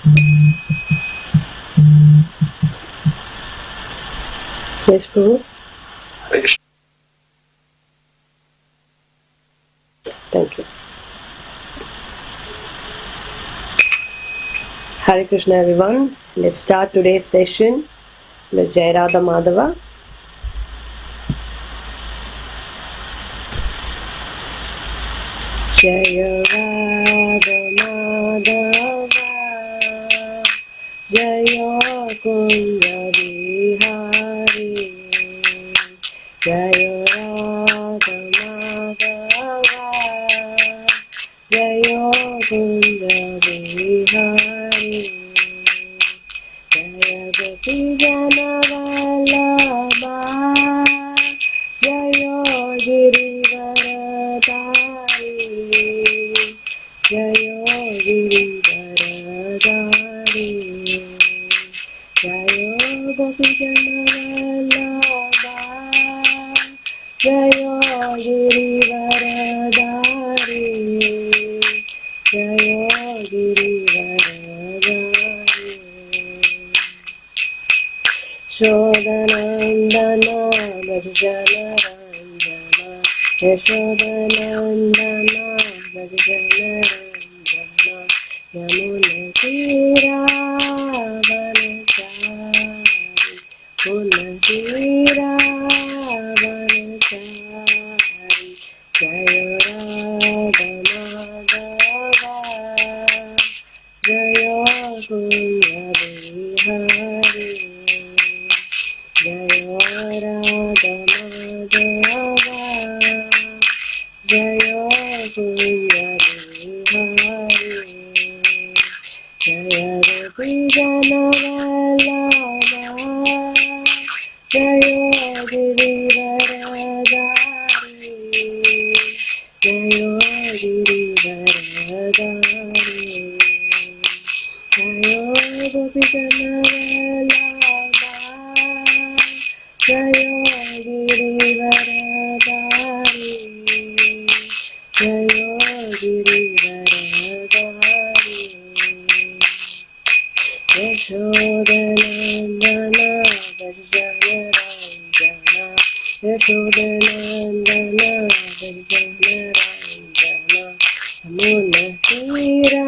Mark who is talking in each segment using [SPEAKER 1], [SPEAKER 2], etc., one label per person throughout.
[SPEAKER 1] Yes, Prabhu. Thank you. Hare Krishna, everyone. Let's start today's session with Jai Radha Madhava. Jai Radha Madhava, Jai Kunda Bihari, Jai Radha Madhava, Jai Kunda Bihari, Jai Gopi Vallabha, Jai Girivaradari, Jai Girivaradari, Jai Gopi Vallabha, Jai Girivaradari, Jai Girivaradari. Yashodanandana Vrajavinoda Yashodanandana Vrajavinoda Yamuna Tira Vanachari Muna Tira Vanachari Jaya Radha Madhava Jaya Kunda Bihari Jaya Radha Madhava Jaya Kunda Bihari Jaya Gopi Vallabha Jaya Girivaradari Jaya Girivaradari Jaya Gopi Vallabha Jaya Girivaradari Jaya Girivaradari Yashodanandana Vrajavinoda Yashodanandana Vrajavinoda Yamuna Tira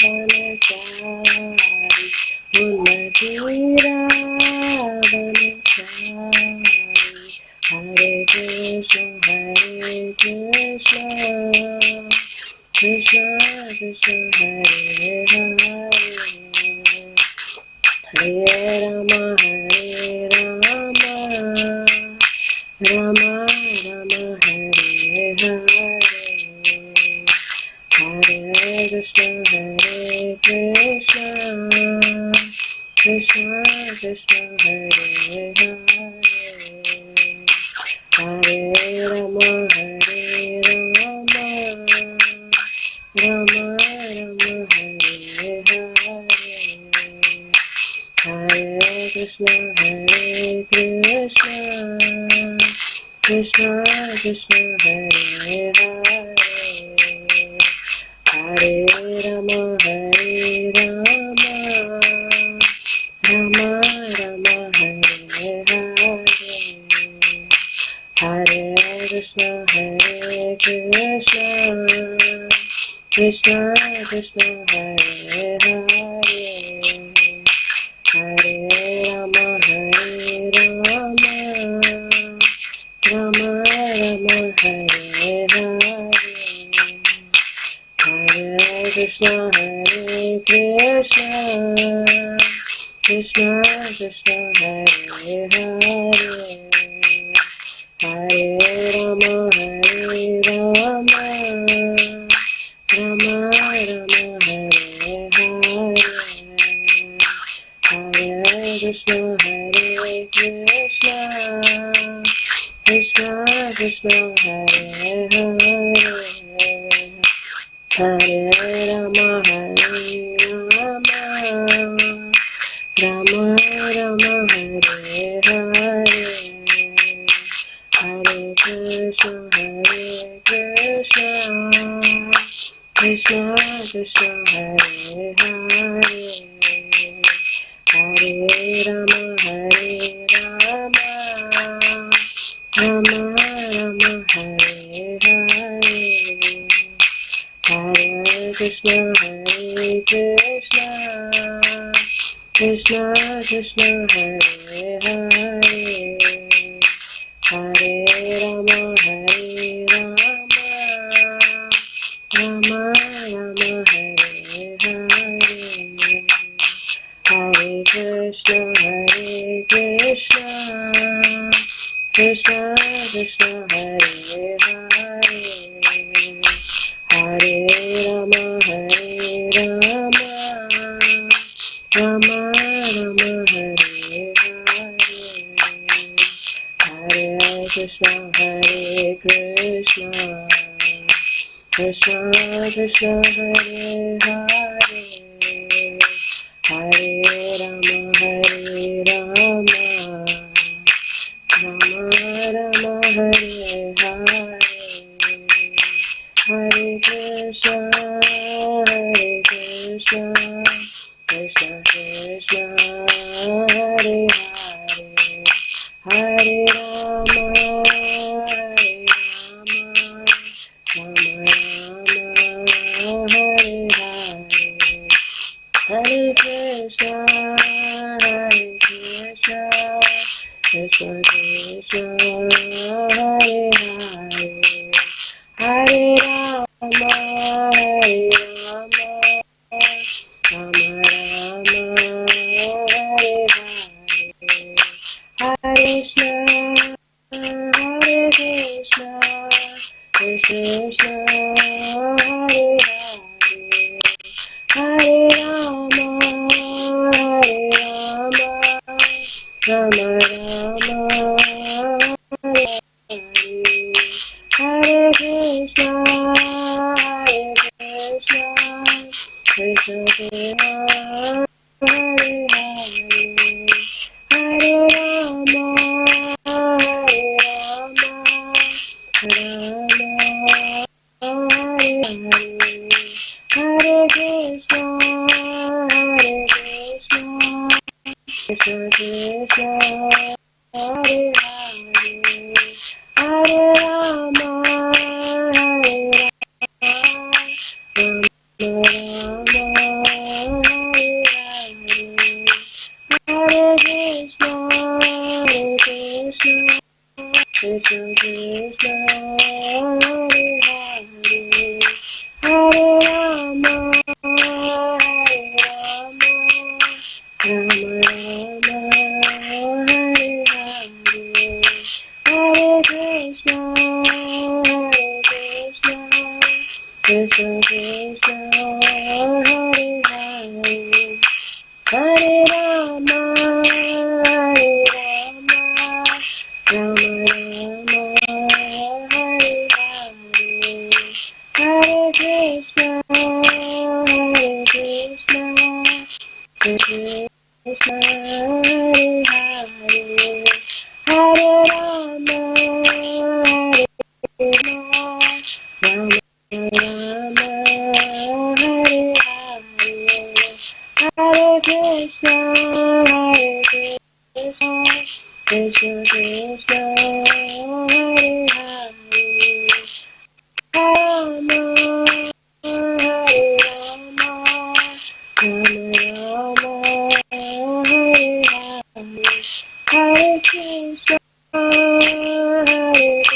[SPEAKER 1] Vanachari Yamuna Tira Vanachari Hare Krishna Hare Krishna Krishna Krishna Hare Hare Hare Rama Hare Rama Rama Rama Hare Hare Hare Krishna Hare Krishna Krishna Krishna Hare Hare Hare Rama Hare Rama Rama Rama Hare Hare Hare Krishna Hare Krishna Krishna Krishna Hare Hare Hare Rama Hare Rama Rama Rama Hare Hare Hare Krishna Hare Krishna Krishna Krishna Hare Hare Hare Rama Hare Rama Rama Rama Hare Hare Hare Krishna Hare Krishna Krishna Krishna Hare Hare Hare Rama Hare Rama Rama Rama Hare Hare Hare Krishna Hare Krishna Krishna Krishna Hare Hare Hare Rama Hare Rama Rama Rama Hare Hare Hare Krishna Hare Krishna Krishna Krishna Hare Hare Rama, Hare Rama, Rama Rama, Hare Hare, Hare Krishna, Hare Krishna, Krishna Krishna, Hare Hare, Hare Rama, Hare Rama, Rama Rama, Hare Hare, Hare Krishna, Hare Krishna, Krishna Krishna, Hare Hare, Hare Rama, Hare Rama, Rama Rama, Hare Hare, Hare Krishna, Hare Krishna, Krishna Krishna, Hare Hare, Hare Rama, Hare Rama, Rama Rama, Hare Hare, Hare Krishna, Hare Krishna, Krishna Krishna, Hare Hare, Hare Rama, Hare Rama, Rama Rama, Hare Hare, Hare Krishna, Hare Krishna, Krishna Krishna, Hare Hare, Hare Rama, Hare Rama, Rama Rama, Hare Hare, Hare Krishna, Hare Krishna, Krishna Krishna, Hare Hare, Hare Rama, Hare Rama, Rama Rama, Hare Hare, Hare Krishna, Hare Krishna, Krishna Krishna, Hare Hare, Hare Rama, Hare Rama, Rama Hare Hare, Hare Krishna, Hare Krishna, Krishna Krishna, Hare Hare, Hare Rama, Hare Rama, Rama Hare Hare, Hare Krishna, Hare Krishna, Krishna Krishna, Hare Hare, Hare Rama, Hare Rama, Rama Rama, Hare Hare, Hare Krishna, Hare Krishna, Krishna Krishna, Hare Hare, Hare Rama, Hare Rama, Rama Rama, Hare Hare, Hare Krishna, Hare Krishna, Krishna Krishna, Hare Hare, Hare Rama, Hare Rama, Rama Rama, Hare Hare, Hare Krishna, Hare Krishna, Krishna Krishna, Hare Hare, Rama, Hare Rama, Rama Rama, Hare Hare, Hare Krishna,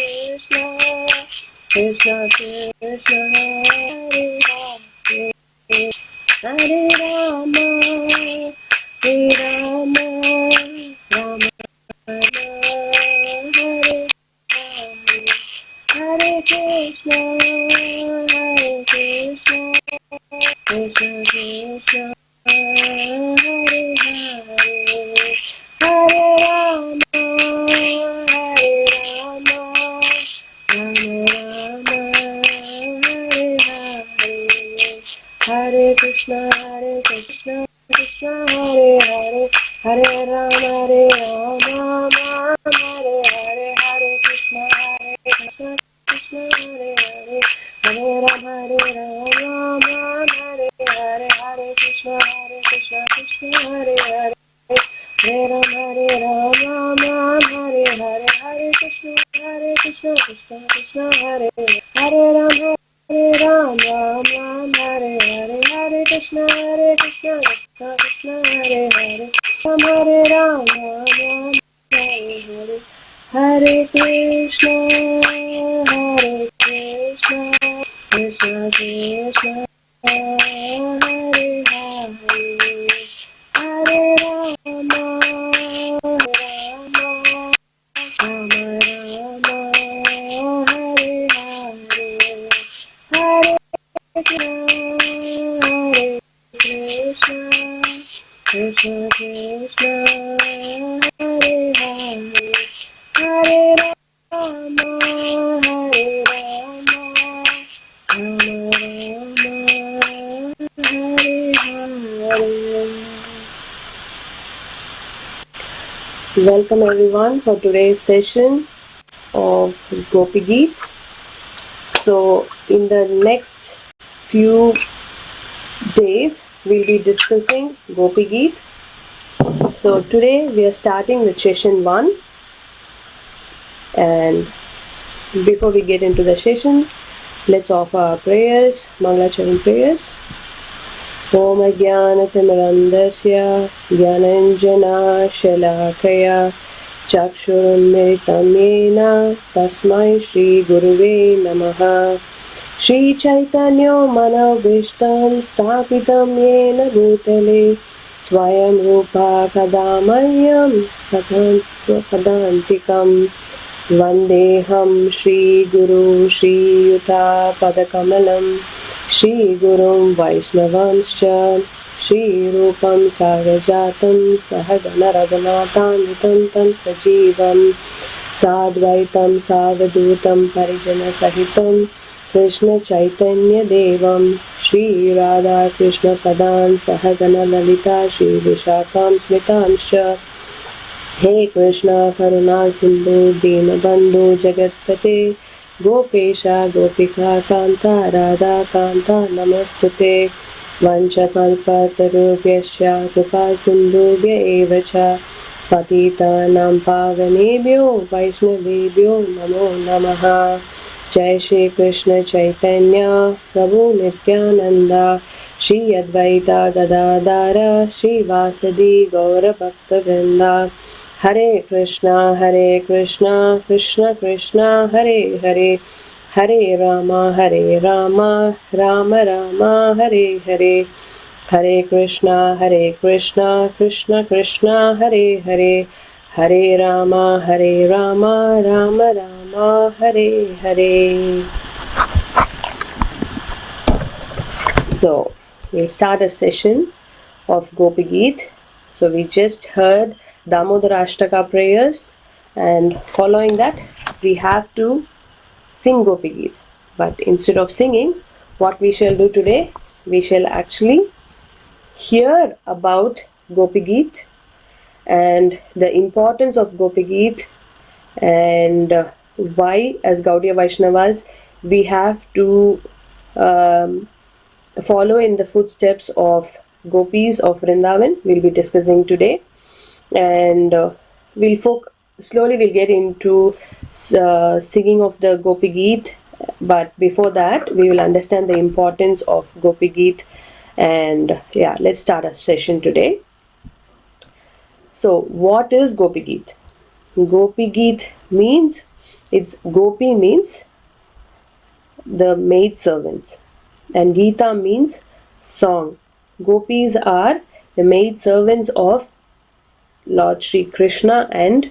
[SPEAKER 1] Hare Krishna, Krishna Krishna, Hare Hare, Hare Rama, Hare Rama, Rama Rama, Hare Hare, Hare Krishna, Hare Krishna, Krishna Krishna, Hare Hare, Hare Rama, Hare Rama, Rama Rama, Hare Hare, Hare Krishna, Krishna Hare Hare, Hare Rama, Rama Hare Hare, Hare Krishna, Krishna Hare Hare, Hare Rama, Rama Hare Hare, Hare Krishna Krishna Hare Hare, Hare Ram Hare Hare, Hare Krishna Krishna Krishna Hare Hare Ram Hare Hare, Hare Krishna Krishna Krishna Hare Hare, Hare Ram Hare Hare, Hare Krishna Krishna Krishna Hare Hare, Hare Rama Rama Rama Hare Hare, Hare Krishna Krishna Krishna Hare Hare, Hare Rama Rama Rama Hare Hare. Welcome everyone for today's session of Gopi Geet. So in the next few days we'll be discussing Gopi Geet. So today we are starting with session 1, and before we get into the session, let's offer our prayers, Mangalacharan prayers. Om Jnanatimmirandasya Jnananjana Shalakaya Chakshurunmilitam Yena Tasmai Shri Guruve Namaha. Shri Chaitanya Manobishtam Sthapitam Yena Bhutale Swayam Rupa Kadamaryam Kadantikam Vandeham Shri Guru Shri Yuta Padakamalam Shri Gurum Vaishnavanscha Shri Rupam Sagajatam Sahagana Raghunathan Tam Sajivam Sadvaitam Savadutam Parijana Sahitam Krishna Chaitanya Devam Shri Radha Krishna Padan Sahagana Lalita Shri Vishakam Smitanscha. He Krishna Karuna Sindhu Dinabandhu Jagatpate Gopesha Gopika Kanta Radha Kanta Namostute Vanchakalpa Tarubhyasya Krupa Sindhubhya Evacha Patitanam Pavanebhyo Vaishnavebhyo Namo Namaha. Jai Shri Krishna Chaitanya Prabhu Nityananda Shri Advaita Gadadara Shri Vasadi Gaura Bhakta Vrinda. Hare Krishna Krishna Krishna Hare Hare, Hare Rama Rama Rama Hare Hare, Hare Krishna Krishna Krishna Hare Hare, Hare Rama Rama Rama Hare Hare. So we'll start a session of Gopi Geet. So we just heard Damodara Ashtaka prayers, and following that we have to sing Gopi Geet. But instead of singing, what we shall do today, we shall actually hear about Gopi Geet and the importance of Gopi Geet, and why as Gaudiya Vaishnavas we have to follow in the footsteps of Gopis of Vrindavan. We'll be discussing today, and slowly we'll get into singing of the Gopi Geet. But before that, we will understand the importance of Gopi Geet, and yeah, let's start our session today. So what is Gopi Geet? Gopi Geet means, Gopi means the maid servants, and Gita means song. Gopis are the maid servants of Lord Shri Krishna and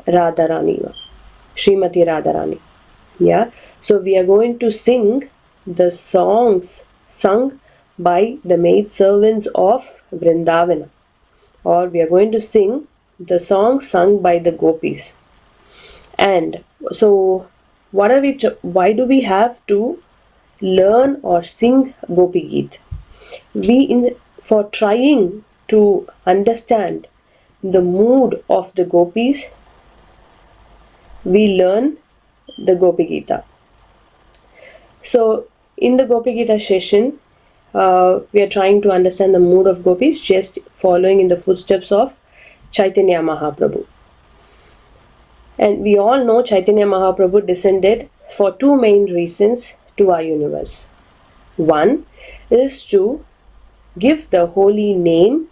[SPEAKER 1] Radharani, Srimati Radharani. Yeah, so we are going to sing the songs sung by the maid servants of Vrindavana, or we are going to sing the songs sung by the Gopis. And so why do we have to learn or sing Gopi Geet? For trying to understand the mood of the Gopis, we learn the Gopi Gita. So in the Gopi Gita session, we are trying to understand the mood of gopis, just following in the footsteps of Chaitanya Mahaprabhu. And we all know Chaitanya Mahaprabhu descended for two main reasons to our universe. One is to give the holy name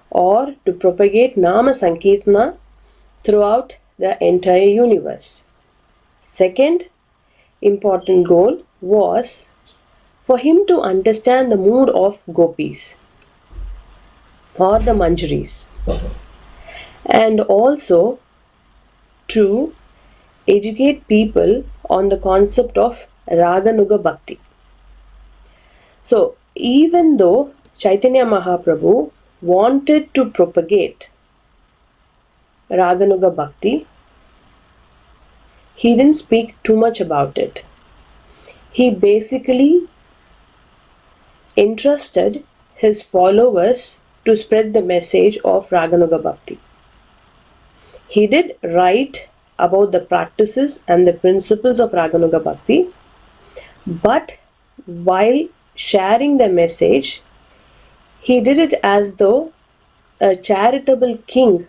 [SPEAKER 1] or to propagate Nama Sankirtana throughout the entire universe. Second important goal was for him to understand the mood of gopis or the manjaris, and also to educate people on the concept of Raganuga Bhakti. So even though Chaitanya Mahaprabhu wanted to propagate Raganuga Bhakti, he didn't speak too much about it. He basically entrusted his followers to spread the message of Raganuga Bhakti. He did write about the practices and the principles of Raganuga Bhakti, but while sharing the message, he did it as though a charitable king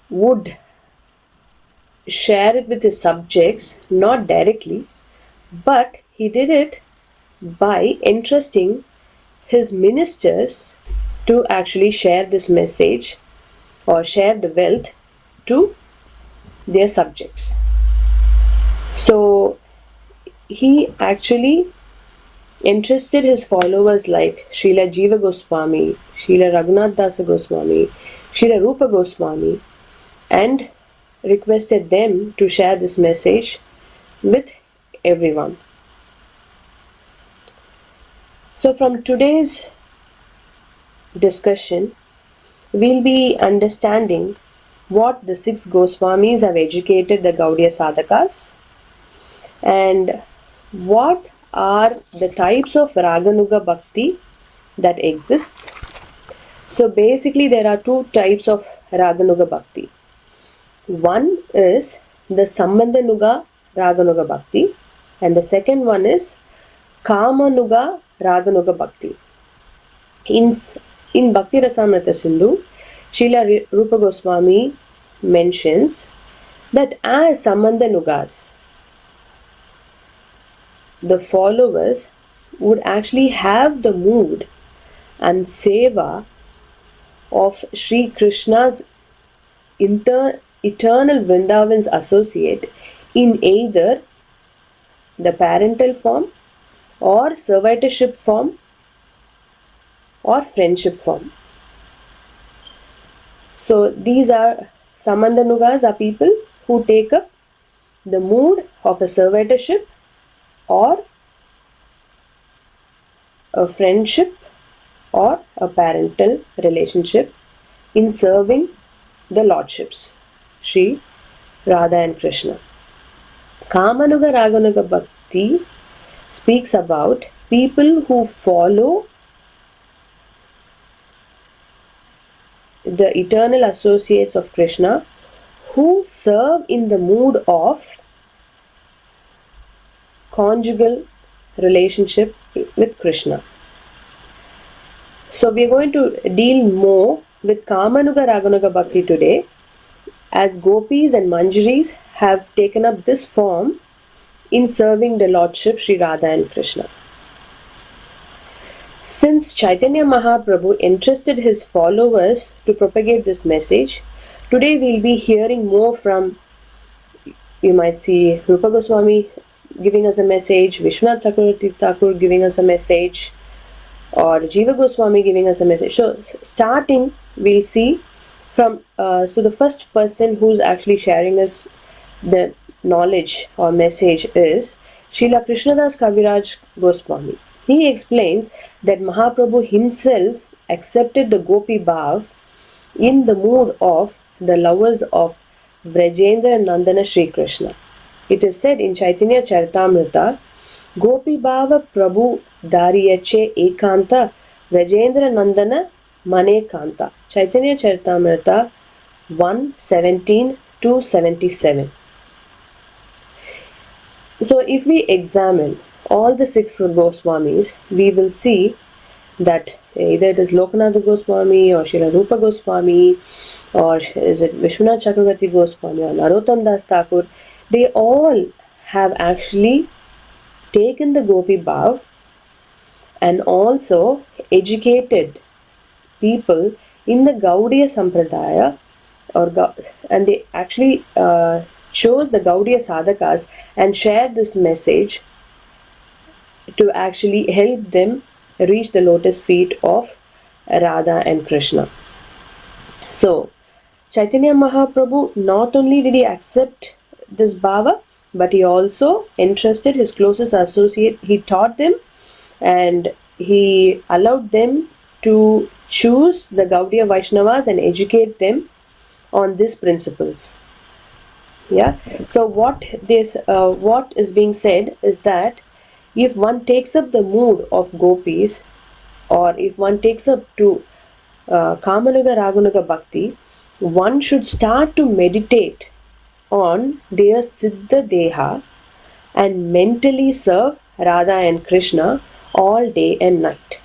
[SPEAKER 1] would share it with his subjects, not directly, but he did it by entrusting his ministers to actually share this message or share the wealth to their subjects. So he actually entrusted his followers like Srila Jiva Goswami, Srila Raghunath Dasa Goswami, Srila Rupa Goswami, and requested them to share this message with everyone. So from today's discussion, we'll be understanding what the 6 Goswamis have educated the Gaudiya Sadhakas and what are the types of Raganuga Bhakti that exists. So basically there are 2 types of Raganuga Bhakti. One is the Sambandhanuga Raganuga Bhakti and the second one is Kamanuga Raganuga Bhakti. In Bhakti Rasamrita Sindhu, Srila Rupa Goswami mentions that as Sambandhanugas, the followers would actually have the mood and seva of Sri Krishna's eternal Vrindavan's associate in either the parental form or servitorship form or friendship form. So these are Sambandhanugas are people who take up the mood of a servitorship or a friendship or a parental relationship in serving the lordships, Sri Radha and Krishna. Kamanuga Raganuga Bhakti speaks about people who follow the eternal associates of Krishna, who serve in the mood of conjugal relationship with Krishna. So we are going to deal more with Kamanuga Raganuga Bhakti today, as gopis and manjaris have taken up this form in serving the Lordship Sri Radha and Krishna. Since Chaitanya Mahaprabhu entrusted his followers to propagate this message, today we will be hearing more from, you might see Rupa Goswami giving us a message, Vishwanath Thakur giving us a message, or Jiva Goswami giving us a message. So starting, we'll see from, so the first person who's actually sharing us the knowledge or message is Srila Krishnadas Kaviraj Goswami. He explains that Mahaprabhu himself accepted the Gopi Bhav in the mood of the lovers of Vrajendra and Nandana Sri Krishna. It is said in Chaitanya Charitamrita, Gopi Bhava Prabhu Dariyache Ekanta Vrajendra Nandana Mane Kanta. Chaitanya Charitamrita 1:17 to 77. So if we examine all the six Goswamis, we will see that either it is Lokanatha Goswami or Srila Rupa Goswami or is it Vishwanath Chakravarti Goswami or Narottam Das Thakur, they all have actually taken the Gopi Bhav and also educated people in the Gaudiya Sampradaya, and they actually chose the Gaudiya Sadhakas and shared this message to actually help them reach the lotus feet of Radha and Krishna. So, Chaitanya Mahaprabhu, not only did he accept this bhava, but he also entrusted his closest associate, he taught them and he allowed them to choose the Gaudiya Vaishnavas and educate them on these principles. Yeah. So what is being said is that if one takes up the mood of gopis, or if one takes up to Kamanuga Raganuga Bhakti, one should start to meditate on their Siddha Deha and mentally serve Radha and Krishna all day and night.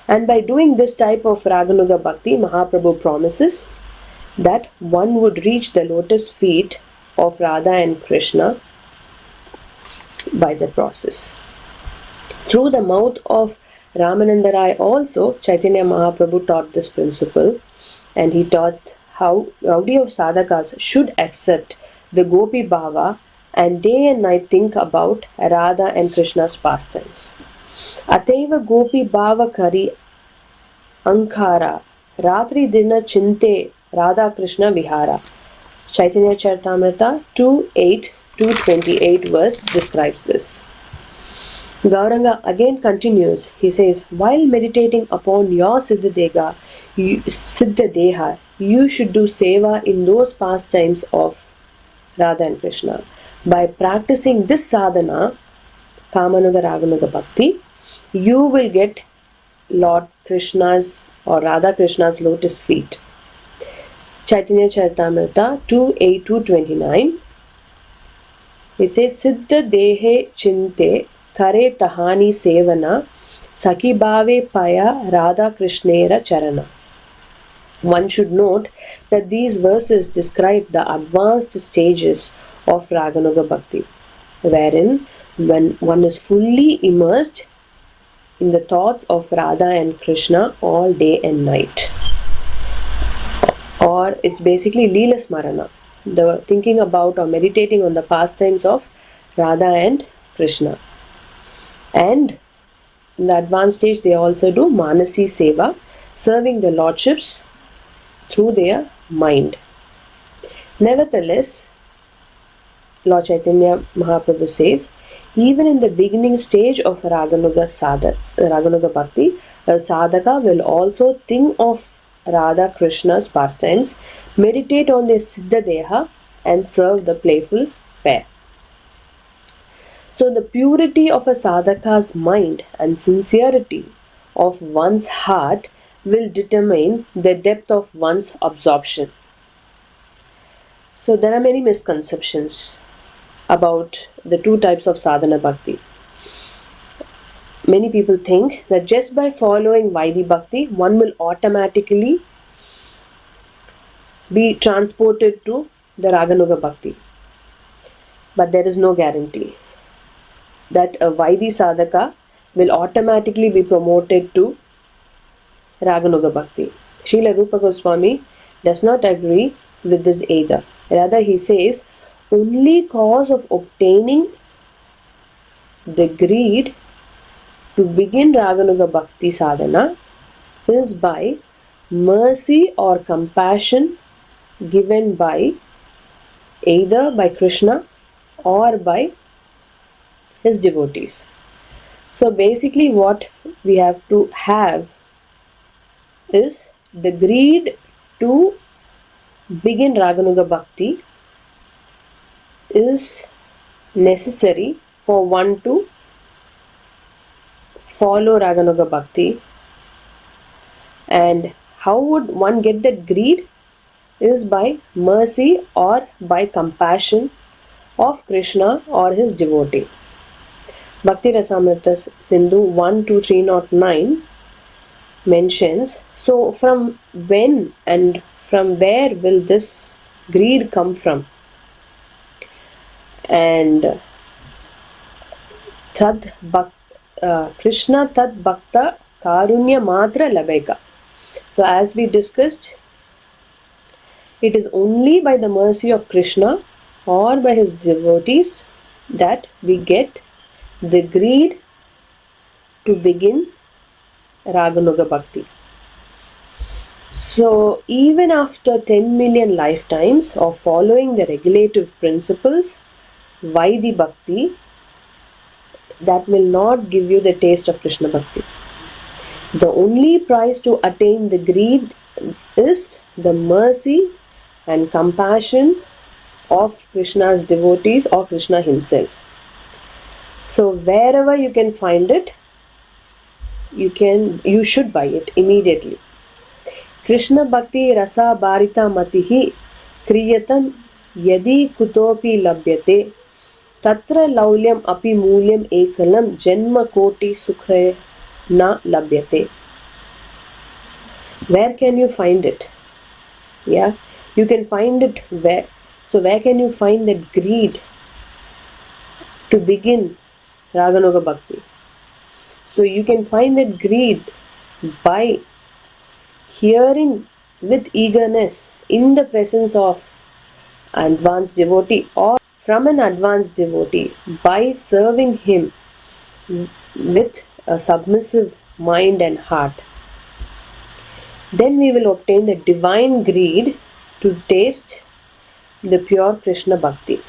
[SPEAKER 1] And by doing this type of Raganuga Bhakti, Mahaprabhu promises that one would reach the lotus feet of Radha and Krishna by the process. Through the mouth of Ramananda Rai also, Chaitanya Mahaprabhu taught this principle, and he taught how Gaudiya Sadhakas should accept the Gopi Bhava and day and night think about Radha and Krishna's pastimes. Ateva Gopi Bhava Kari Ankara Ratri Dina Chinte Radha Krishna Vihara. Chaitanya Charitamrita 2:8-28 verse describes this. Gauranga again continues. He says, while meditating upon your Siddha Deha, you should do seva in those pastimes of Radha and Krishna. By practicing this sadhana, Kamanuga Raganuga Bhakti, you will get Lord Krishna's or Radha Krishna's lotus feet. Chaitanya Charitamrita 2:8-29. It says, Siddha Dehe Chinte Kare Tahani Sevana Saki Bhave Paya Radha Krishnera Charana. One should note that these verses describe the advanced stages of Raganuga Bhakti, wherein when one is fully immersed in the thoughts of Radha and Krishna all day and night. Or it's basically Leela Smarana, the thinking about or meditating on the pastimes of Radha and Krishna. And in the advanced stage, they also do Manasi Seva, serving the lordships through their mind. Nevertheless, Lord Chaitanya Mahaprabhu says, even in the beginning stage of Raganuga Bhakti, a sadhaka will also think of Radha Krishna's pastimes, meditate on their Siddha Deha, and serve the playful pair. So the purity of a sadhaka's mind and sincerity of one's heart will determine the depth of one's absorption. So there are many misconceptions about the two types of sadhana bhakti. Many people think that just by following Vaidhi Bhakti, one will automatically be transported to the Raganuga Bhakti. But there is no guarantee that a Vaidhi sadhaka will automatically be promoted to Raganuga Bhakti. Srila Rupa Goswami does not agree with this either. Rather, he says, only cause of obtaining the greed to begin Raganuga Bhakti sadhana is by mercy or compassion given by either by Krishna or by his devotees. So basically what we have to have is the greed to begin Raganuga Bhakti is necessary for one to follow Raganuga Bhakti. And how would one get that greed? Is by mercy or by compassion of Krishna or his devotee. Bhakti Rasamrita Sindhu 1-309 mentions, so from when and from where will this greed come from? And Krishna tad bhakta karunya matra labeka. So as we discussed, it is only by the mercy of Krishna or by his devotees that we get the greed to begin Raganuga Bhakti. So even after 10 million lifetimes of following the regulative principles, Vaidhi Bhakti, that will not give you the taste of Krishna Bhakti. The only price to attain the greed is the mercy and compassion of Krishna's devotees or Krishna himself. So wherever you can find it, you should buy it immediately. Krishna Bhakti Rasa Bharita Matihi Kriyatam Yadi Kutopi Labhyate Tatra Laulyam Api Mulyam Ekalam Janma Koti Sukhe Na Labhyate. Where can you find it? Yeah, you can find it where? So where can you find that greed to begin Raganuga Bhakti? So you can find that greed by hearing with eagerness in the presence of an advanced devotee or from an advanced devotee by serving him with a submissive mind and heart. Then we will obtain the divine greed to taste the pure Krishna Bhakti.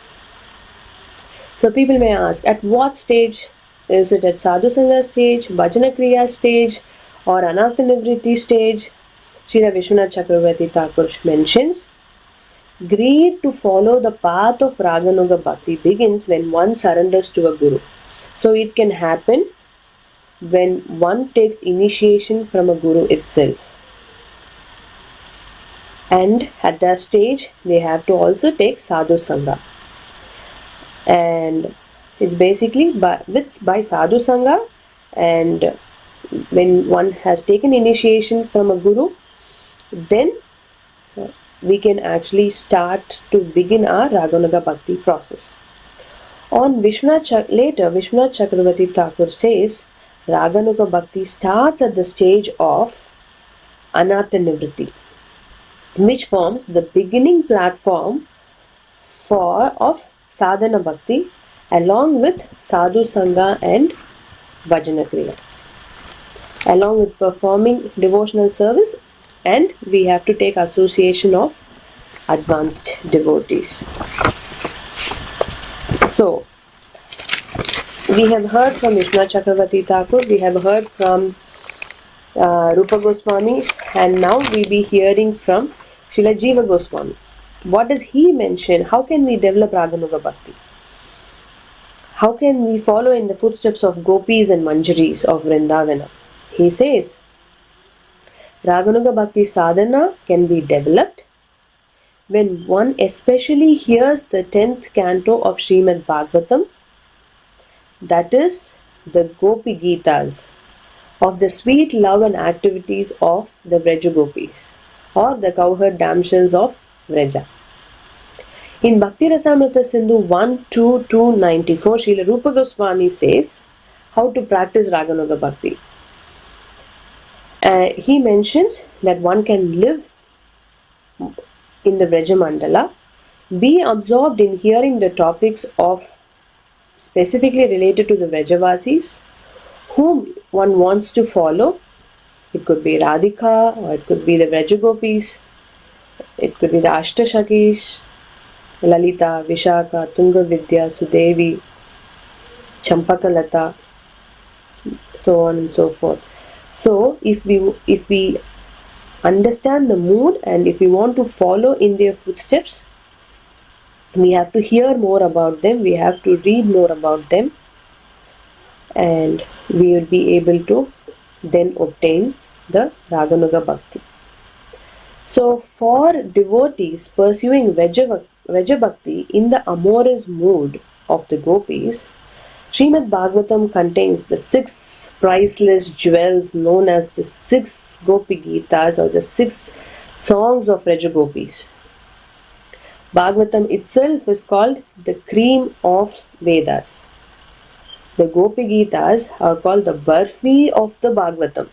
[SPEAKER 1] So people may ask, at what stage? Is it at Sadhu Sangha stage, Bhajana Kriya stage, or Anartha Nivritti stage? Srila Vishwanath Chakravarti Thakur mentions, greed to follow the path of Raganuga Bhakti begins when one surrenders to a guru. So it can happen when one takes initiation from a guru itself. And at that stage, they have to also take Sadhu Sangha. And it's basically by Sadhu Sangha, and when one has taken initiation from a guru, then we can actually start to begin our Raganuga Bhakti process. Later, Vishwanath Chakravarti Thakur says, Raganuga Bhakti starts at the stage of Anartha Nivritti, which forms the beginning platform of Sadhana Bhakti along with Sadhu Sangha and Bhajana Kriya, along with performing devotional service, and we have to take association of advanced devotees. So we have heard from Vishwanath Chakravarti Thakur, we have heard from Rupa Goswami, and now we'll be hearing from Srila Jiva Goswami. What does he mention? How can we develop Raganuga Bhakti? How can we follow in the footsteps of gopis and manjaris of Vrindavana? He says, Raganuga Bhakti sadhana can be developed when one especially hears the 10th canto of Srimad Bhagavatam, that is the Gopi Gitas, of the sweet love and activities of the Vrajagopis, or the cowherd damsels of Vraja. In Bhakti Rasamrita Sindhu 1-2-294, Srila Rupa Goswami says how to practice Raganuga Bhakti. He mentions that one can live in the Vraja Mandala, be absorbed in hearing the topics of specifically related to the Vrajavasis, whom one wants to follow. It could be Radhika, or it could be the Vrajagopis, it could be the Ashtashakis, Lalita, Vishaka, Tungavidya, Sudevi, Champakalata, so on and so forth. So if we understand the mood and if we want to follow in their footsteps, we have to hear more about them, we have to read more about them, and we will be able to then obtain the Raganuga Bhakti. So for devotees pursuing Vraja Bhakti in the amorous mood of the gopis, Srimad Bhagavatam contains the 6 priceless jewels known as the 6 Gopi Gitas, or the 6 songs of Vrajagopis. Bhagavatam itself is called the cream of Vedas. The Gopi Gitas are called the Barfi of the Bhagavatam,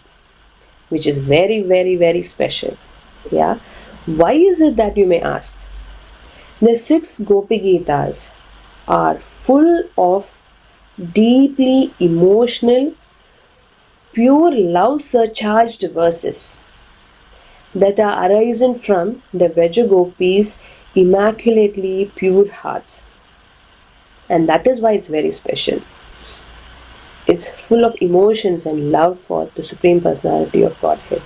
[SPEAKER 1] which is very, very, very special. Yeah. Why is it that, you may ask? The 6 Gopi Gitas are full of deeply emotional, pure love surcharged verses that are arisen from the Vrajagopis' immaculately pure hearts. And that is why it's very special. It's full of emotions and love for the Supreme Personality of Godhead.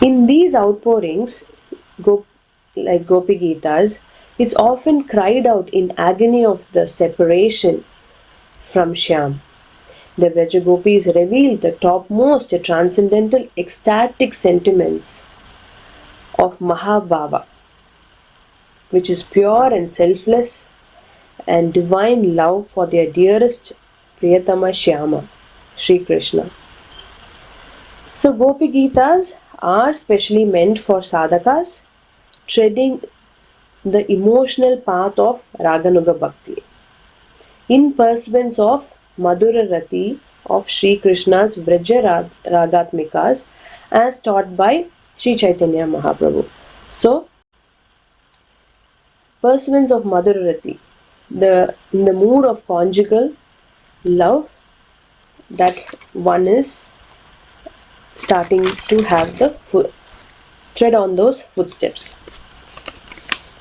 [SPEAKER 1] In these outpourings, like Gopi Gitas, it's often cried out in agony of the separation from Shyam. The Vrajagopis reveal the topmost transcendental ecstatic sentiments of Mahabhava, which is pure and selfless and divine love for their dearest Priyatama Shyama, Sri Krishna. So Gopi Gitas are specially meant for sadhakas treading the emotional path of Raganuga Bhakti, in pursuance of Madhura Rati of Sri Krishna's Vraja Ragatmikas as taught by Sri Chaitanya Mahaprabhu. So, pursuance of Madhura Rati, in the mood of conjugal love, that one is starting to have the tread on those footsteps.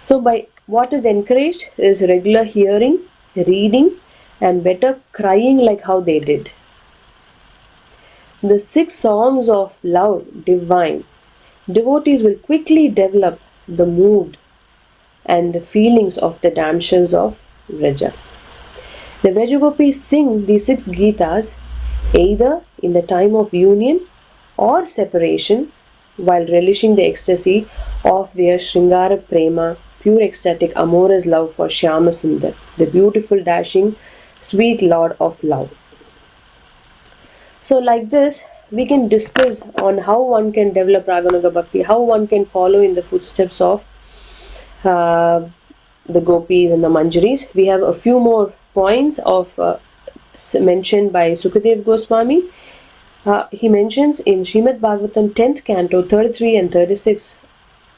[SPEAKER 1] So by what is encouraged is regular hearing, reading, and better crying like how they did. The 6 songs of love divine, devotees will quickly develop the mood and the feelings of the damsels of Vraja. The Vrajagopis sing these 6 Gitas either in the time of union or separation, while relishing the ecstasy of their Shringara Prema, pure ecstatic amorous love for Shyama Sundar, the beautiful, dashing, sweet Lord of love. So like this, we can discuss on how one can develop Raganuga Bhakti, how one can follow in the footsteps of the Gopis and the Manjaris. We have a few more points of mentioned by Sukadev Goswami. He mentions in Srimad Bhagavatam 10th canto 33 and 36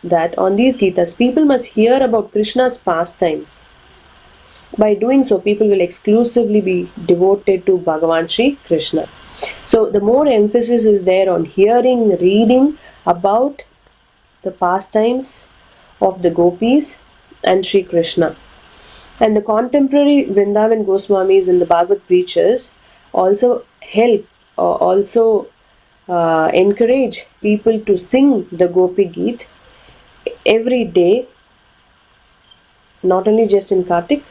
[SPEAKER 1] that on these Gitas people must hear about Krishna's pastimes. By doing so, people will exclusively be devoted to Bhagavan Shri Krishna. So the more emphasis is there on hearing, reading about the pastimes of the Gopis and Shri Krishna. And the contemporary Vrindavan Goswamis and the Bhagavad preachers also help or also encourage people to sing the Gopi Geet every day, not only just in Kartik,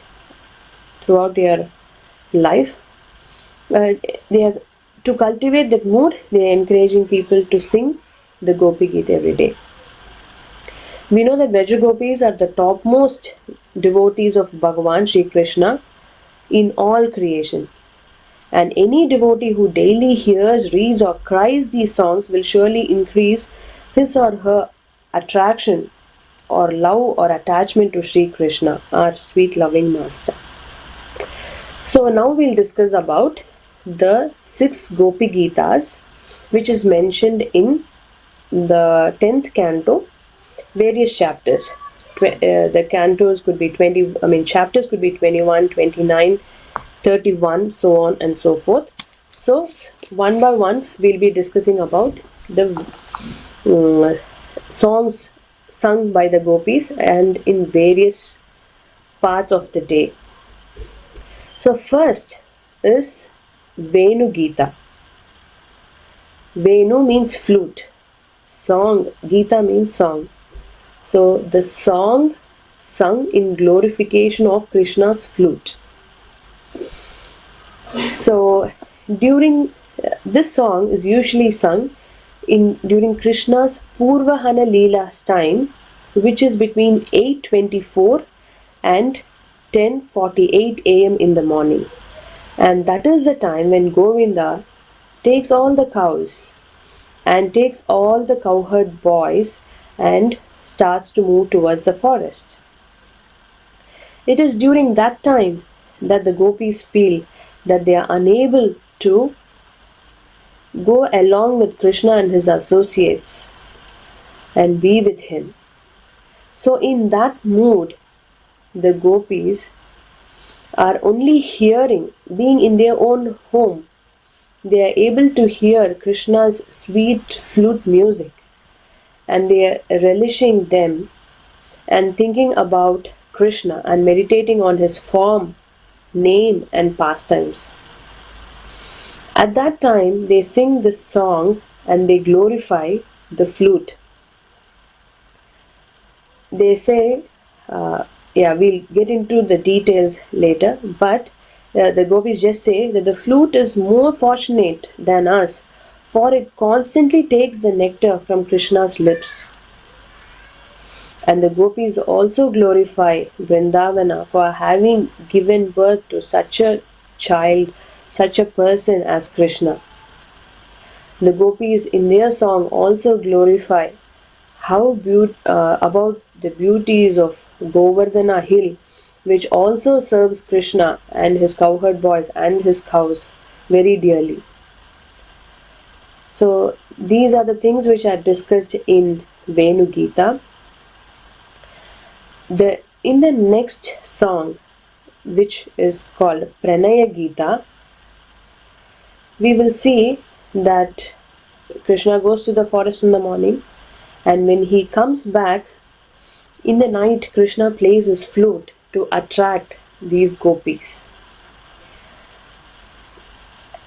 [SPEAKER 1] throughout their life. To cultivate that mood, they are encouraging people to sing the Gopi Geet every day. We know that Vrajagopis are the topmost devotees of Bhagavan Shri Krishna in all creation. And any devotee who daily hears, reads or cries these songs will surely increase his or her attraction or love or attachment to Shri Krishna, our sweet loving master. So now we'll discuss about the 6 Gopi Gitas, which is mentioned in the 10th canto, various chapters. The cantos could be chapters could be 21, 29, 31, so on and so forth. So one by one we'll be discussing about the songs sung by the Gopis and in various parts of the day. So first is Venu Gita. Venu means flute. Song. Gita means song. So the song sung in glorification of Krishna's flute. So during this song is usually sung during Krishna's Purvahana Leela's time, which is between 8:24 and 10:48 a.m. in the morning. And that is the time when Govinda takes all the cows and takes all the cowherd boys and starts to move towards the forest. It is during that time that the gopis feel that they are unable to go along with Krishna and his associates and be with him. So in that mood, the gopis are only hearing, being in their own home, they are able to hear Krishna's sweet flute music, and they are relishing them and thinking about Krishna and meditating on his form, name and pastimes. At that time they sing this song and they glorify the flute. They say, we'll get into the details later, but the gopis just say that the flute is more fortunate than us, for it constantly takes the nectar from Krishna's lips. And the gopis also glorify Vrindavana for having given birth to such a child, such a person as Krishna. The gopis in their song also glorify about the beauties of Govardhana hill, which also serves Krishna and his cowherd boys and his cows very dearly. So these are the things which are discussed in Venu Gita. In the next song, which is called Pranaya Gita, we will see that Krishna goes to the forest in the morning, and when he comes back in the night, Krishna plays his flute to attract these gopis.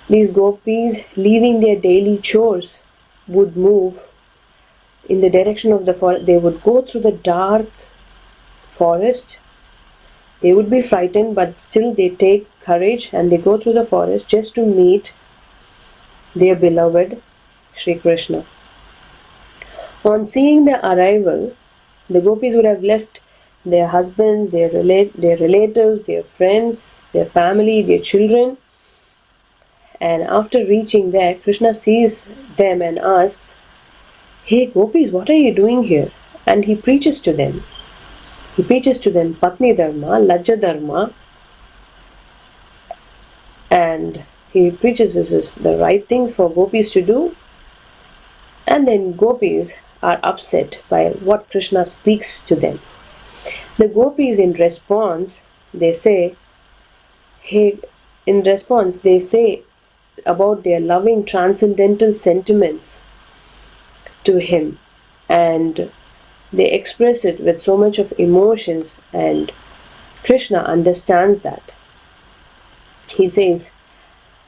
[SPEAKER 1] These gopis, leaving their daily chores, would move in the direction of the forest. They would go through the dark forest. They would be frightened, but still they take courage and they go through the forest just to meet their beloved Sri Krishna. On seeing their arrival, the gopis would have left their husbands, their relatives, their friends, their family, their children. And after reaching there, Krishna sees them and asks, "Hey gopis, what are you doing here?" And he preaches to them. He preaches to them Patni Dharma, Lajja Dharma, and he preaches this is the right thing for gopis to do. And then gopis are upset by what Krishna speaks to them. The gopis in response, they say about their loving transcendental sentiments to him, and they express it with so much of emotions, and Krishna understands that. He says,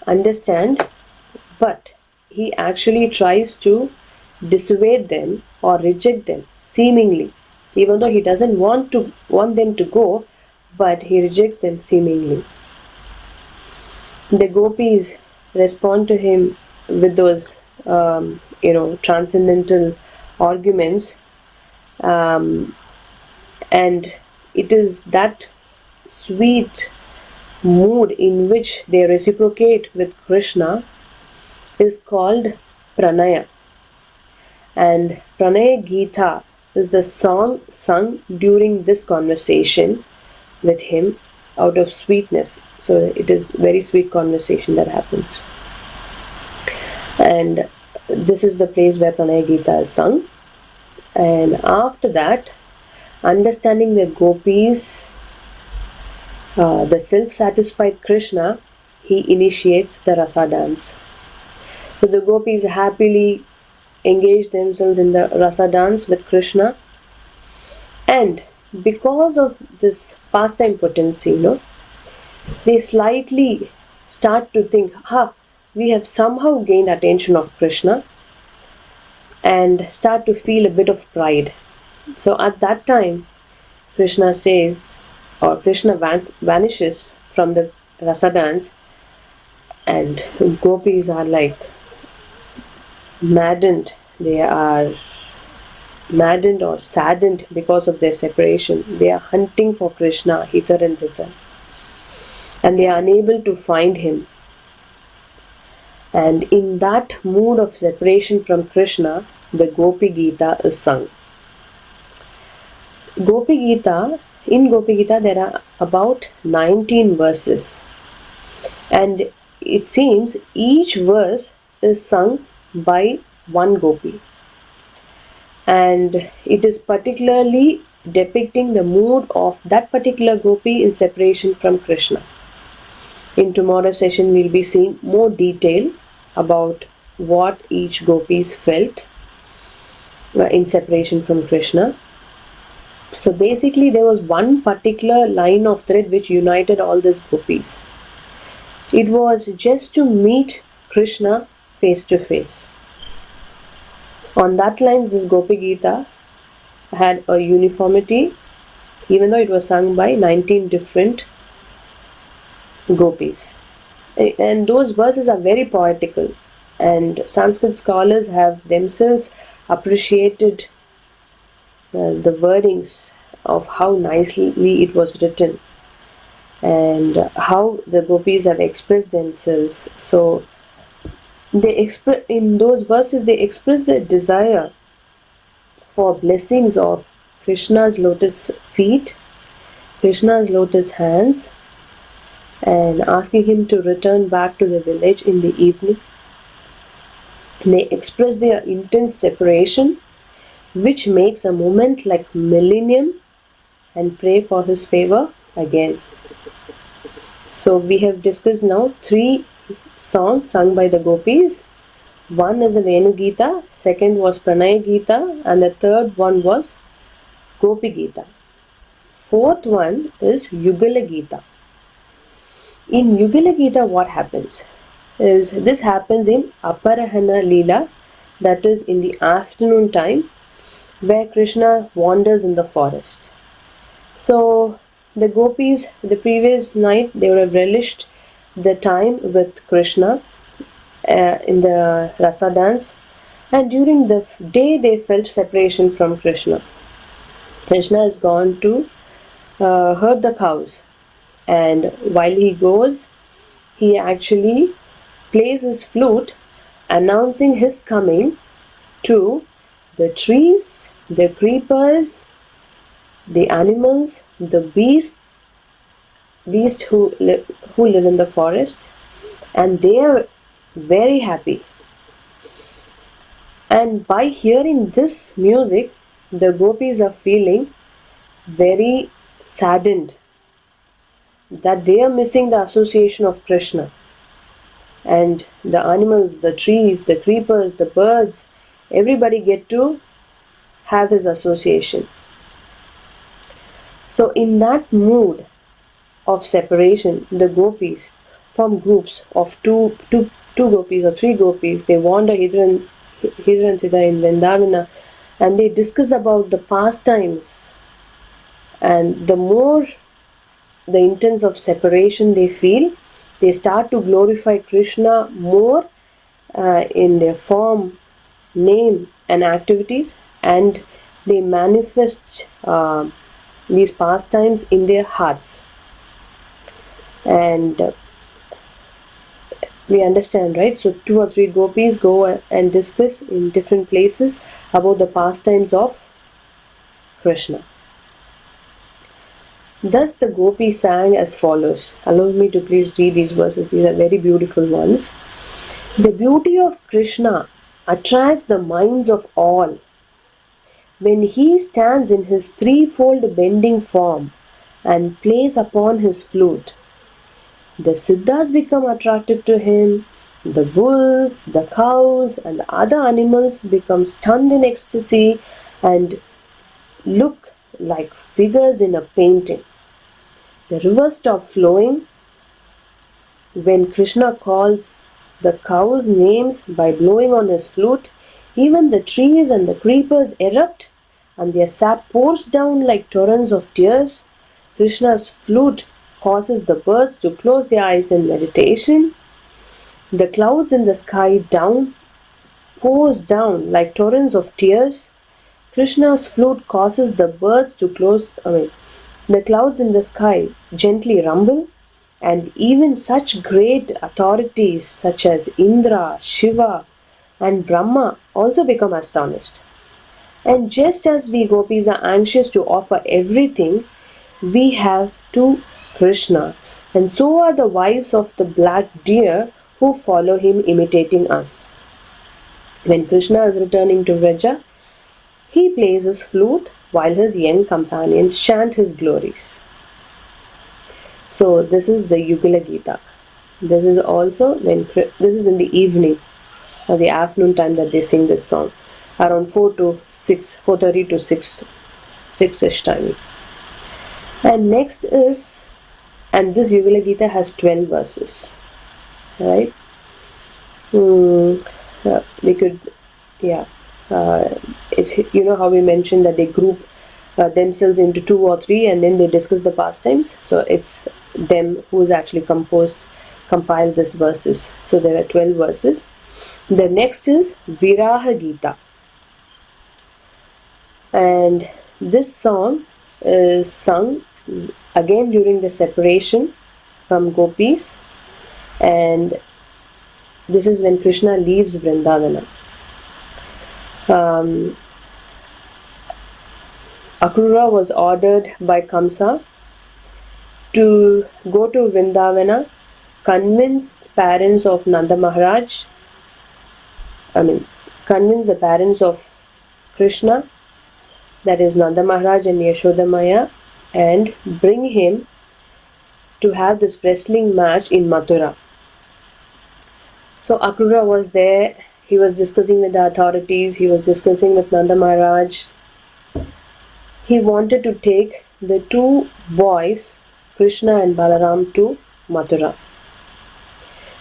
[SPEAKER 1] understand, but he actually tries to dissuade them or reject them seemingly, even though he doesn't want them to go, but he rejects them seemingly. The gopis respond to him with those transcendental arguments, and it is that sweet mood in which they reciprocate with Krishna is called Pranaya. And Pranaya Gita is the song sung during this conversation with him out of sweetness. So it is very sweet conversation that happens. And this is the place where Pranaya Gita is sung. And after that, understanding the gopis, the self-satisfied Krishna, he initiates the rasa dance. So the gopis happily engage themselves in the rasa dance with Krishna, and because of this pastime potency, they slightly start to think, we have somehow gained attention of Krishna, and start to feel a bit of pride. So at that time, Krishna says, or Krishna vanishes from the rasa dance, and gopis are like maddened. They are maddened or saddened because of their separation. They are hunting for Krishna hither and thither. and they are unable to find him. And in that mood of separation from Krishna, the Gopi Gita is sung. Gopi Gita, in Gopi Gita there are about 19 verses, and it seems each verse is sung by one Gopi, and it is particularly depicting the mood of that particular Gopi in separation from Krishna. In tomorrow's session we'll be seeing more detail about what each Gopis felt in separation from Krishna. So basically there was one particular line of thread which united all these Gopis. It was just to meet Krishna face to face. On that line, this Gopi Gita had a uniformity, even though it was sung by 19 different Gopis. And those verses are very poetical, and Sanskrit scholars have themselves appreciated the wordings of how nicely it was written and how the Gopis have expressed themselves. So in those verses they express their desire for blessings of Krishna's lotus feet, Krishna's lotus hands, and asking him to return back to the village in the evening. They express their intense separation, which makes a moment like millennium, and pray for his favor again. So we have discussed now 3 songs sung by the Gopis. One is a Venu Gita, second was Pranaya Gita, and the third one was Gopi Gita. Fourth one is Yugalagita. In Yugalagita what happens is, this happens in Aparahana Leela, that is in the afternoon time, where Krishna wanders in the forest. So the Gopis, the previous night, they would have relished the time with Krishna in the rasa dance, and during the day they felt separation from Krishna. Krishna has gone to herd the cows, and while he goes, he actually plays his flute announcing his coming to the trees, the creepers, the animals, the beasts who live in the forest, and they are very happy. And by hearing this music, the Gopis are feeling very saddened that they are missing the association of Krishna. And the animals, the trees, the creepers, the birds, everybody get to have his association. So in that mood of separation, the Gopis form groups of two Gopis or 3 Gopis. They wander hither and thither in Vrindavana, and they discuss about the pastimes. And the more the intense of separation they feel, they start to glorify Krishna more in their form, name and activities, and they manifest these pastimes in their hearts. And we understand, right? So 2 or 3 Gopis go and discuss in different places about the pastimes of Krishna. Thus the Gopi sang as follows. Allow me to please read these verses. These are very beautiful ones. The beauty of Krishna attracts the minds of all. When he stands in his threefold bending form and plays upon his flute, the Siddhas become attracted to him. The bulls, the cows, and the other animals become stunned in ecstasy and look like figures in a painting. The river stops flowing when Krishna calls the cows' names by blowing on his flute. Even the trees and the creepers erupt, and their sap pours down like torrents of tears. Krishna's flute causes the birds to close their eyes in meditation. The clouds in the sky pours down like torrents of tears. Krishna's flute causes the birds to the clouds in the sky gently rumble, And even such great authorities such as Indra, Shiva, and Brahma also become astonished. And just as we gopis are anxious to offer everything, we have to Krishna. And so are the wives of the black deer who follow him, imitating us. When Krishna is returning to Vraja, he plays his flute while his young companions chant his glories. So this is the Yugalagita. This is also when this is in the evening or the afternoon time that they sing this song, around 4:30 to 6ish timing. And next is, and this Yugalagita has 12 verses, right? We could, yeah. It's, you know how we mentioned that they group themselves into 2 or 3 and then they discuss the pastimes. So it's them who's actually compiled these verses. So there are 12 verses. The next is Veera Gita. And this song is sung again during the separation from gopis, and this is when Krishna leaves Vrindavana. Akrura was ordered by Kamsa to go to Vrindavana, convince parents of Nanda Maharaj, convince the parents of Krishna, that is Nanda Maharaj and Yashoda Maya, and bring him to have this wrestling match in Mathura. So Akrura was there, he was discussing with the authorities, he was discussing with Nanda Maharaj. He wanted to take the 2 boys, Krishna and Balaram, to Mathura.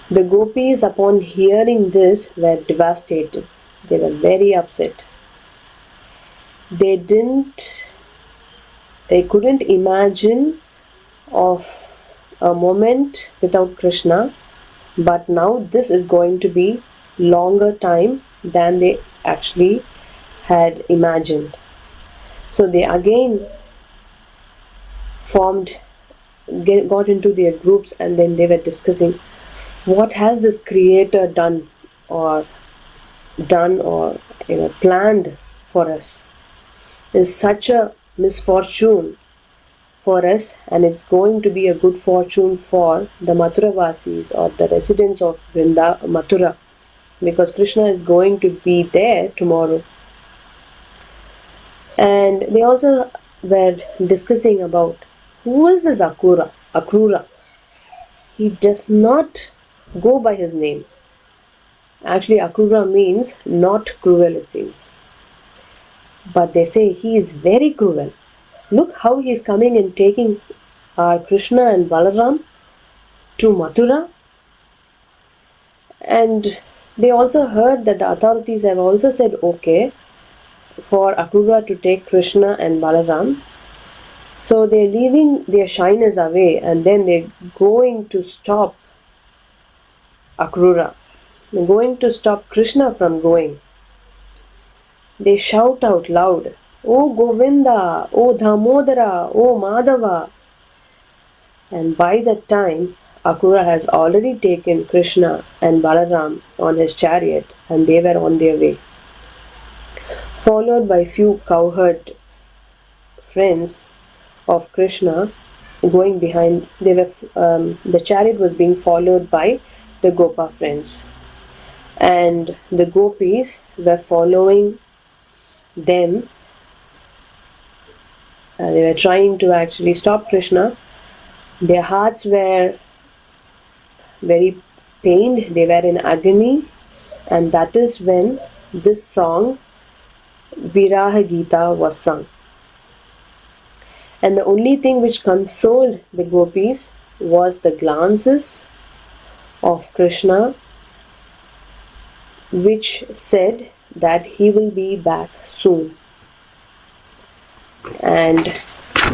[SPEAKER 1] The gopis, upon hearing this, were devastated. They were very upset. They couldn't imagine of a moment without Krishna, but now this is going to be longer time than they actually had imagined. So they again got into their groups, and then they were discussing, what has this creator done or planned for us? Is such a misfortune for us, and it's going to be a good fortune for the Mathuravasis or the residents of Mathura, because Krishna is going to be there tomorrow. And they also were discussing about, who is this Akrura? He does not go by his name. Actually, Akrura means not cruel, it seems. But they say he is very cruel. Look how he is coming and taking our Krishna and Balaram to Mathura. And they also heard that the authorities have also said okay for Akrura to take Krishna and Balaram. So they're leaving their shyness away, and then they're going to stop Akrura. They're going to stop Krishna from going. They shout out loud, "O Govinda, O Damodara, O Madhava." And by that time, Akrura has already taken Krishna and Balaram on his chariot, and they were on their way, followed by few cowherd friends of Krishna going behind. The chariot was being followed by the Gopa friends, and the gopis were following them. They were trying to actually stop Krishna. Their hearts were very pained, they were in agony, and that is when this song Veera Gita was sung. And the only thing which consoled the gopis was the glances of Krishna, which said that he will be back soon. And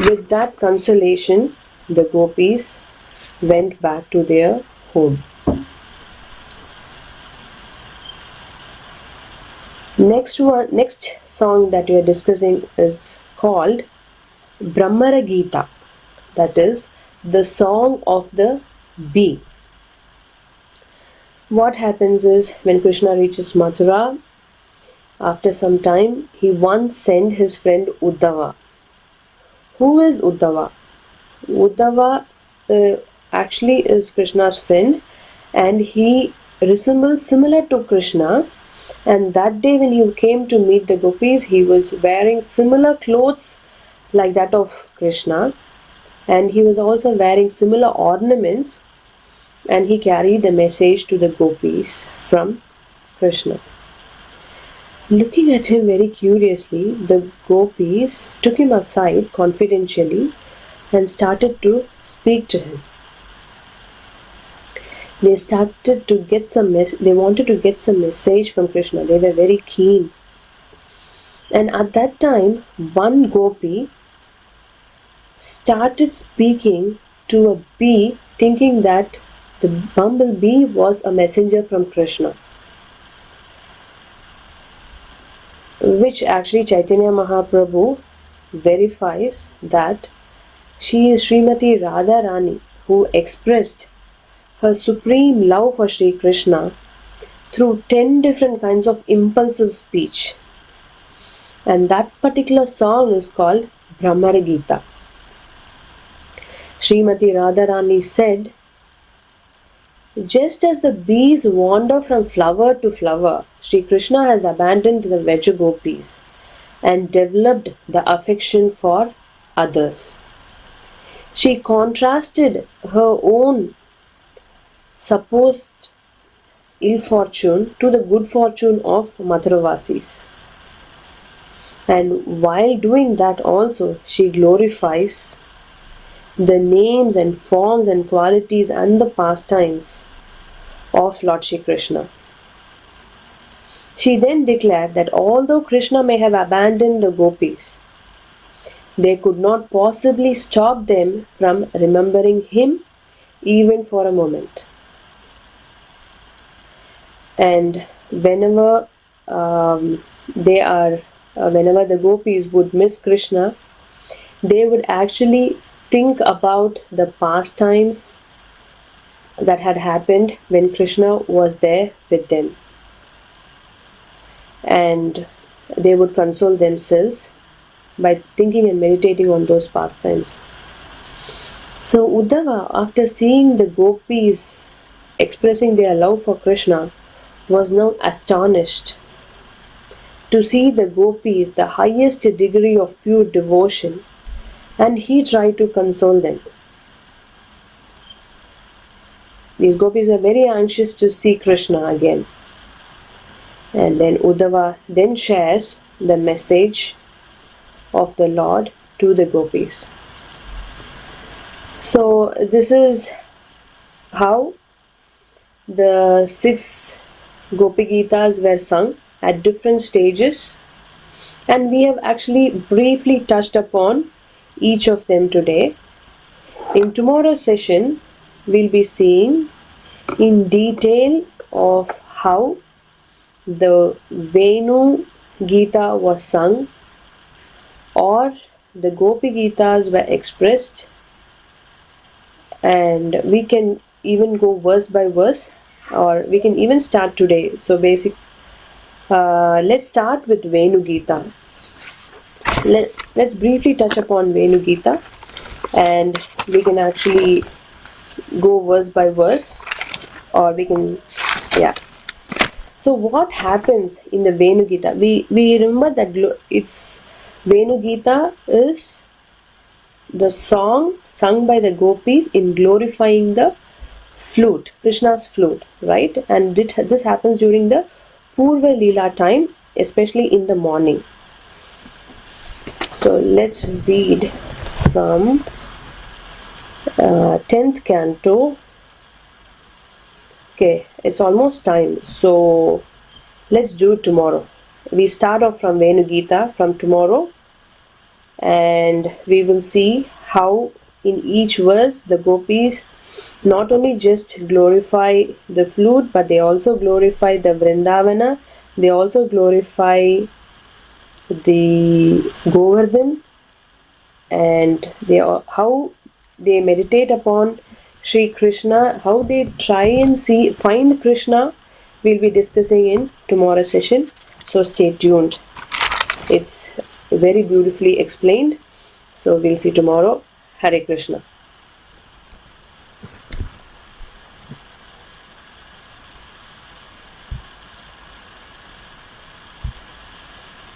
[SPEAKER 1] with that consolation, the gopis went back to their home. Next song that we are discussing is called Brahmara Gita, that is the song of the bee. What happens is, when Krishna reaches Mathura, after some time, he once sent his friend Uddhava. Who is Uddhava? Uddhava actually is Krishna's friend, and he resembles similar to Krishna. And that day when he came to meet the gopis, he was wearing similar clothes like that of Krishna, and he was also wearing similar ornaments, and he carried the message to the gopis from Krishna. Looking at him very curiously, the gopis took him aside confidentially and started to speak to him. They started to get they wanted to get some message from Krishna. They were very keen. And at that time, one gopi started speaking to a bee, thinking that the bumblebee was a messenger from Krishna, which actually Chaitanya Mahaprabhu verifies that she is Srimati Radharani, who expressed her supreme love for Sri Krishna through 10 different kinds of impulsive speech. And that particular song is called Brahmara Gita. Srimati Radharani said, just as the bees wander from flower to flower, Sri Krishna has abandoned the Vraja gopis and developed the affection for others. She contrasted her own supposed ill fortune to the good fortune of Mathuravasis. And while doing that also, she glorifies the names and forms and qualities and the pastimes of Lord Shri Krishna. She then declared that although Krishna may have abandoned the gopis, they could not possibly stop them from remembering him even for a moment. And whenever whenever the gopis would miss Krishna, they would actually think about the pastimes that had happened when Krishna was there with them, and they would console themselves by thinking and meditating on those pastimes. So Uddhava, after seeing the gopis expressing their love for Krishna, was now astonished to see the gopis, the highest degree of pure devotion, and he tried to console them. These gopis were very anxious to see Krishna again. And then Uddhava then shares the message of the Lord to the gopis. So this is how the 6 Gopi Gitas were sung at different stages, and we have actually briefly touched upon each of them today. In tomorrow's session, we'll be seeing in detail of how the Venu Gita was sung, or the Gopi Gitas were expressed, and we can even go verse by verse, or we can even start today. So let's start with Venu Gita. Let's briefly touch upon Venu Gita, and we can actually go verse by verse, or we can, yeah. So what happens in the Venu Gita? We remember that it's Venu Gita is the song sung by the gopis in glorifying the flute, Krishna's flute, right? And this happens during the Purva Leela time, especially in the morning. So let's read from 10th canto. Okay, it's almost time, so let's do it tomorrow. We start off from Venu Gita from tomorrow, and we will see how in each verse the gopis not only just glorify the flute, but they also glorify the Vrindavana, they also glorify the Govardhan, and how they meditate upon Shri Krishna, how they try and find Krishna, we'll be discussing in tomorrow's session. So stay tuned. It's very beautifully explained. So we'll see tomorrow. Hare Krishna.